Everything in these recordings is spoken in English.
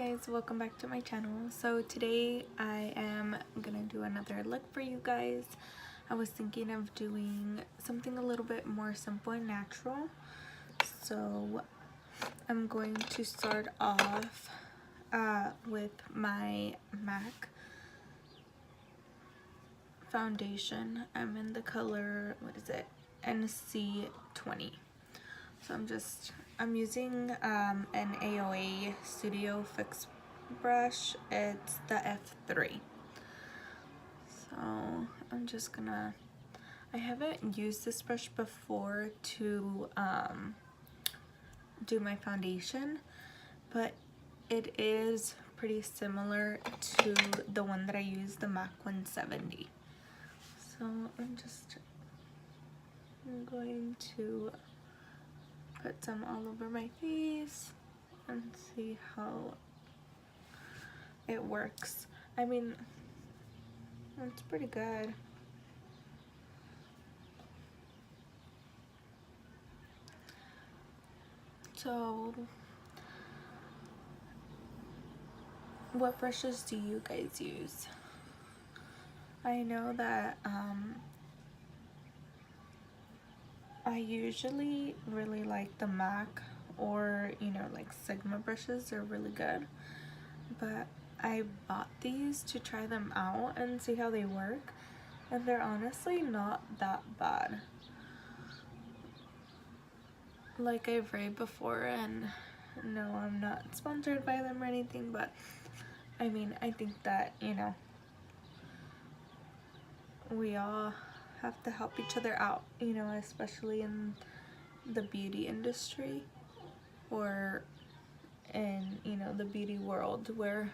guys, welcome back to my channel. So today I am gonna do another look for you guys. I was thinking of doing something a little bit more simple and natural. So I'm going to start off with my MAC foundation. I'm in the color, what is it, NC20. So I'm using an AOA Studio Fix brush. It's the F3. So I'm just gonna, I haven't used this brush before to do my foundation, but it is pretty similar to the one that I use, the MAC 170. So I'm going to put some all over my face and see how it works. I mean, it's pretty good. So, what brushes do you guys use? I know that I usually really like the MAC or, like Sigma brushes are really good. But I bought these to try them out and see how they work. And they're honestly not that bad. Like I've read before, and no, I'm not sponsored by them or anything, but I mean, I think that, we all have to help each other out, especially in the beauty industry or in, the beauty world where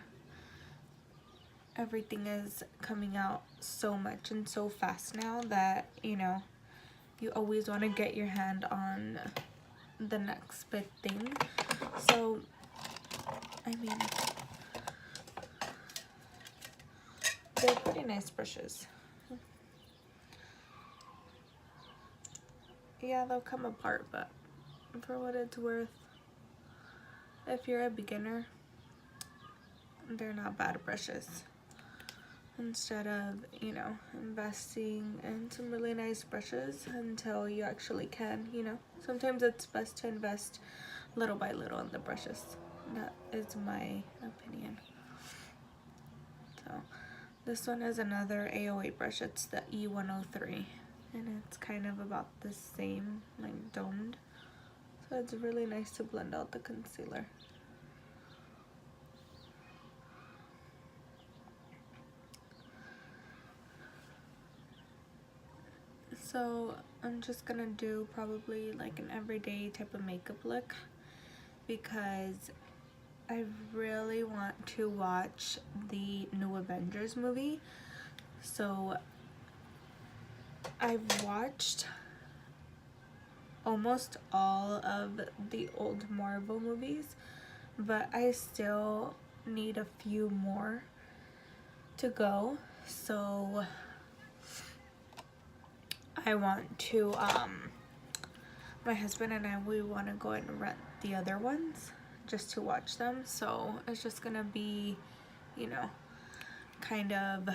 everything is coming out so much and so fast now that, you always want to get your hand on the next big thing. So, I mean, they're pretty nice brushes. Yeah, they'll come apart, but for what it's worth, if you're a beginner, they're not bad brushes. Instead of, investing in some really nice brushes until you actually can, sometimes it's best to invest little by little in the brushes. That is my opinion. So this one is another AOA brush. It's the E103, and it's kind of about the same, like domed. So it's really nice to blend out the concealer. So I'm just gonna do probably like an everyday type of makeup look because I really want to watch the new Avengers movie. So I've watched almost all of the old Marvel movies, but I still need a few more to go. So I want to, my husband and I, we want to go and rent the other ones just to watch them. So it's just gonna be, kind of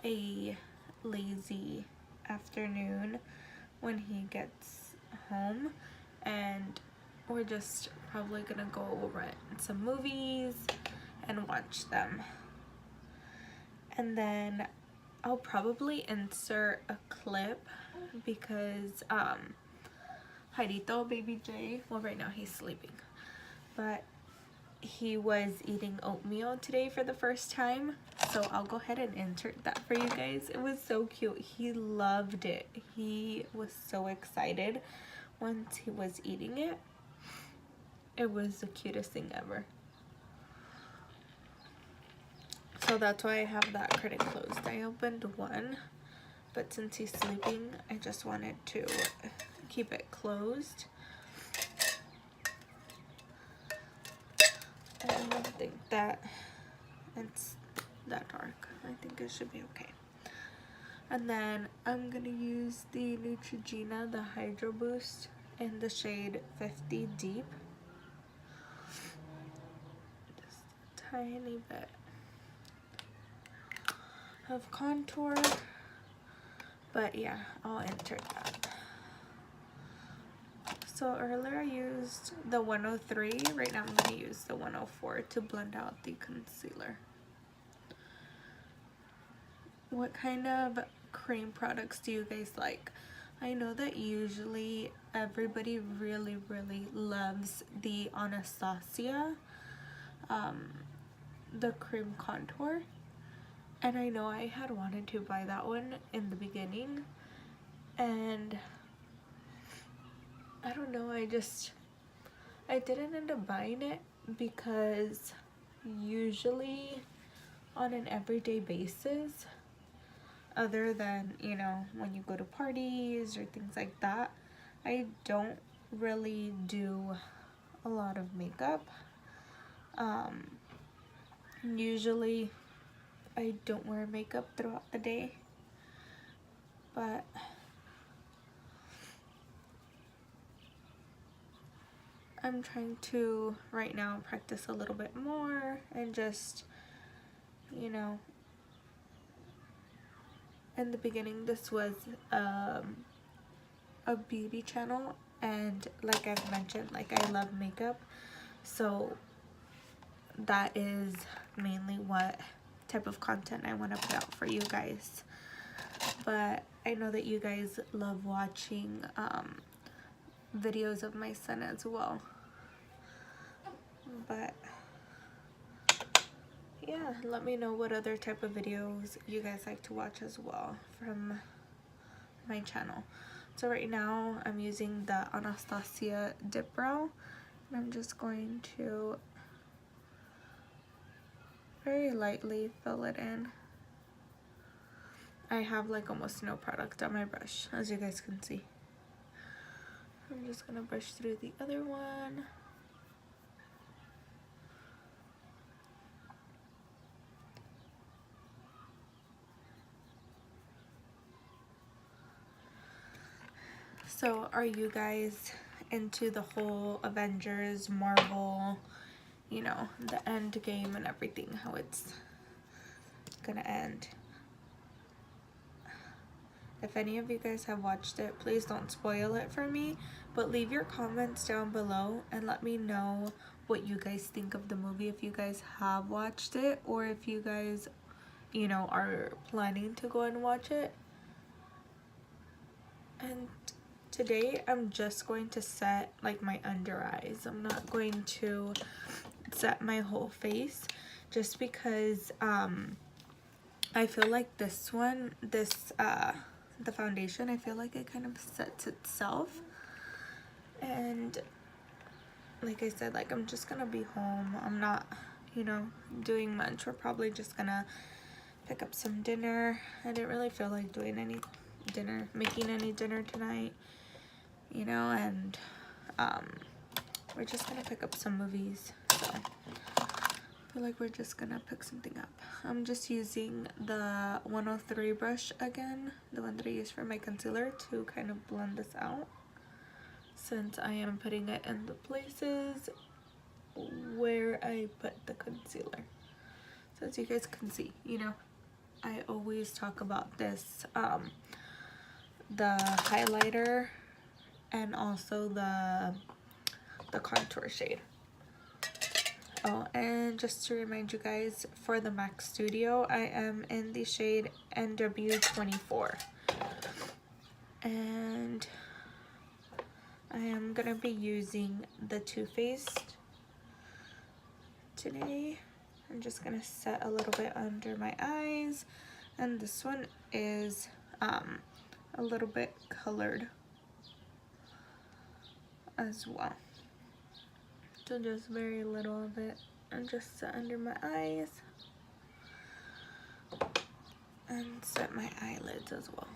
a lazy afternoon when he gets home, and we're just probably gonna go rent some movies and watch them. And then I'll probably insert a clip because Jairito, baby J, well right now he's sleeping, but he was eating oatmeal today for the first time, so I'll go ahead and insert that for you guys. It was so cute. He loved it. He was so excited once he was eating it. It was the cutest thing ever. So that's why I have that critic closed. I opened one, but since he's sleeping, I just wanted to keep it closed. I don't think that it's that dark. I think it should be okay. And then I'm gonna use the Neutrogena, the Hydro Boost, in the shade 50 Deep. tiny bit of contour, but yeah, I'll enter that. So earlier I used the 103, right now I'm going to use the 104 to blend out the concealer. What kind of cream products do you guys like? I know that usually everybody really loves the Anastasia, the cream contour, and I know I had wanted to buy that one in the beginning, and I don't know, I didn't end up buying it because usually on an everyday basis, other than, you know, when you go to parties or things like that, I don't really do a lot of makeup. Usually I don't wear makeup throughout the day, but I'm trying to right now practice a little bit more and just, you know, in the beginning this was a beauty channel, and like I've mentioned, like I love makeup, so that is mainly what type of content I want to put out for you guys. But I know that you guys love watching videos of my son as well, but yeah, let me know what other type of videos you guys like to watch as well from my channel. So right now I'm using the Anastasia Dip Brow, and I'm just going to very lightly fill it in. I have like almost no product on my brush, as you guys can see. I'm just gonna brush through the other one. So are you guys into the whole Avengers, Marvel, you know, the end game and everything, how it's gonna end? If any of you guys have watched it, please don't spoil it for me, but leave your comments down below and let me know what you guys think of the movie, if you guys have watched it or if you guys, you know, are planning to go and watch it. And today I'm just going to set like my under eyes. I'm not going to set my whole face just because I feel like this one, the foundation, I feel like it kind of sets itself. And like I said, like I'm just gonna be home. I'm not, you know, doing much. We're probably just gonna pick up some dinner. I didn't really feel like doing any dinner, making any dinner tonight, you know, and we're just gonna pick up some movies. So I feel like we're just gonna pick something up. I'm just using the 103 brush again, the one that I use for my concealer, to kind of blend this out, since I am putting it in the places where I put the concealer. So as you guys can see, you know, I always talk about this, the highlighter and also the contour shade. Oh, and just to remind you guys, for the MAC Studio, I am in the shade NW24. And I am going to be using the Too Faced today. I'm just going to set a little bit under my eyes. And this one is a little bit colored as well. So just very little of it, and just set under my eyes and set my eyelids as well.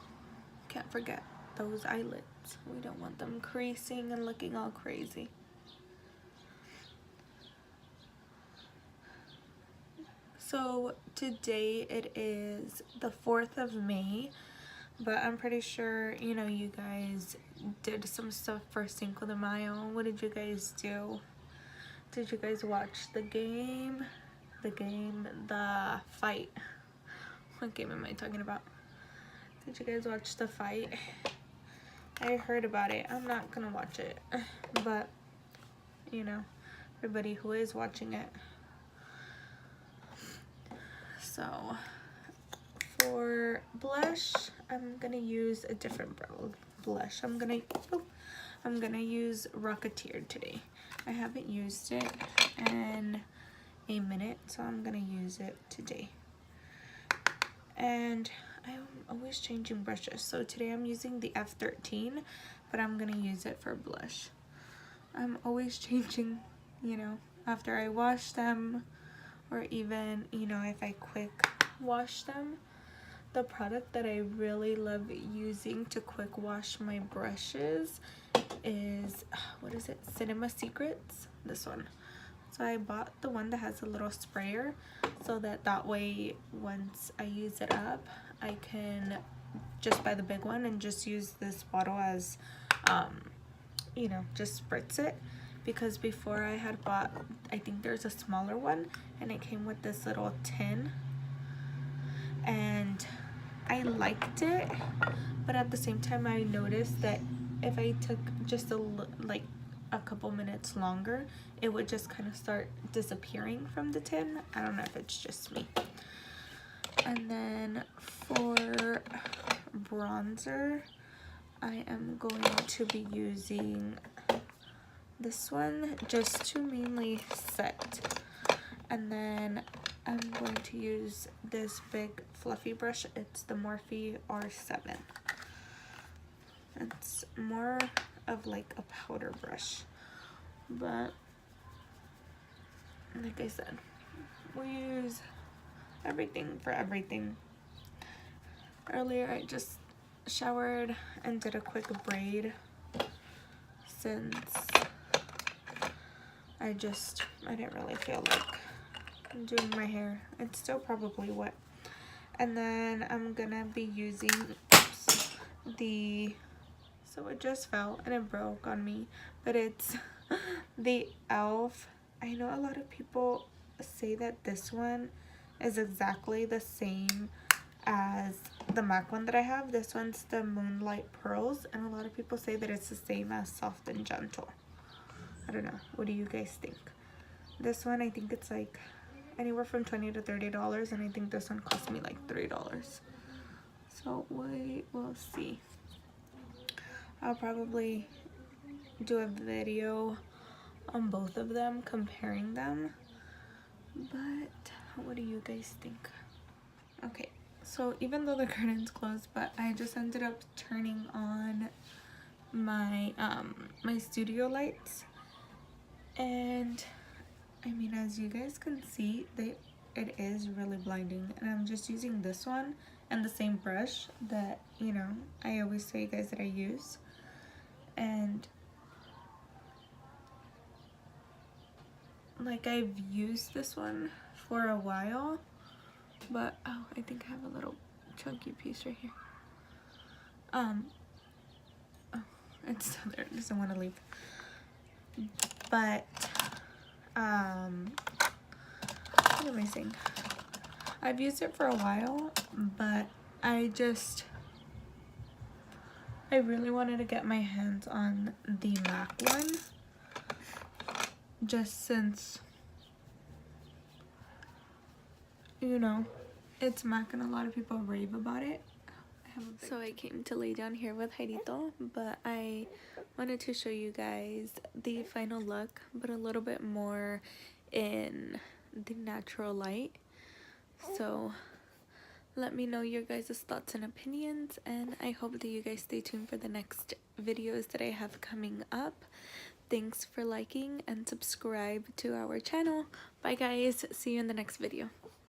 Can't forget those eyelids. We don't want them creasing and looking all crazy. So today it is the 4th of May, but I'm pretty sure, you know, you guys did some stuff for Cinco de Mayo. What did you guys do? Did you guys watch the game? the game, the fight. What game am I talking about? Did you guys watch the fight? I heard about it. I'm not gonna watch it, but you know, everybody who is watching it. So for blush, I'm gonna use a different blush. I'm gonna use Rocketeer today. I haven't used it in a minute, so I'm gonna use it today. And I'm always changing brushes, so today I'm using the F13, but I'm gonna use it for blush. I'm always changing, you know, after I wash them, or even, you know, if I quick wash them. The product that I really love using to quick wash my brushes is, what is it, Cinema Secrets, this one. So I bought the one that has a little sprayer, so that way once I use it up, I can just buy the big one and just use this bottle as, you know, just spritz it. Because before I had bought, I think there's a smaller one, and it came with this little tin, and I liked it, but at the same time I noticed that if I took just like a couple minutes longer, it would just kind of start disappearing from the tin. I don't know if it's just me. And then for bronzer, I am going to be using this one just to mainly set, and then I'm going to use this big fluffy brush. It's the Morphe R7. It's more of like a powder brush, but like I said, we use everything for everything. Earlier I just showered and did a quick braid since I didn't really feel like doing my hair. It's still probably wet. And then I'm gonna be using so it just fell and it broke on me, but it's the e.l.f. I know a lot of people say that this one is exactly the same as the MAC one that I have. This one's the Moonlight Pearls, and a lot of people say that it's the same as Soft and Gentle. I don't know. What do you guys think? This one, I think it's like anywhere from $20 to $30, and I think this one cost me like $3. So we will see. I'll probably do a video on both of them, comparing them. But what do you guys think? Okay, so even though the curtain's closed, but I just ended up turning on my my studio lights, and I mean, as you guys can see, it is really blinding, and I'm just using this one and the same brush that, you know, I always tell you guys that I use. And like, I've used this one for a while, but oh, I think I have a little chunky piece right here. Oh, it's still there. It doesn't want to leave. But what am I saying? I've used it for a while, but I really wanted to get my hands on the MAC one, just since, you know, it's MAC and a lot of people rave about it. So I came to lay down here with Jairito, but I wanted to show you guys the final look, but a little bit more in the natural light. So let me know your guys' thoughts and opinions, and I hope that you guys stay tuned for the next videos that I have coming up. Thanks for liking and subscribe to our channel. Bye guys, see you in the next video.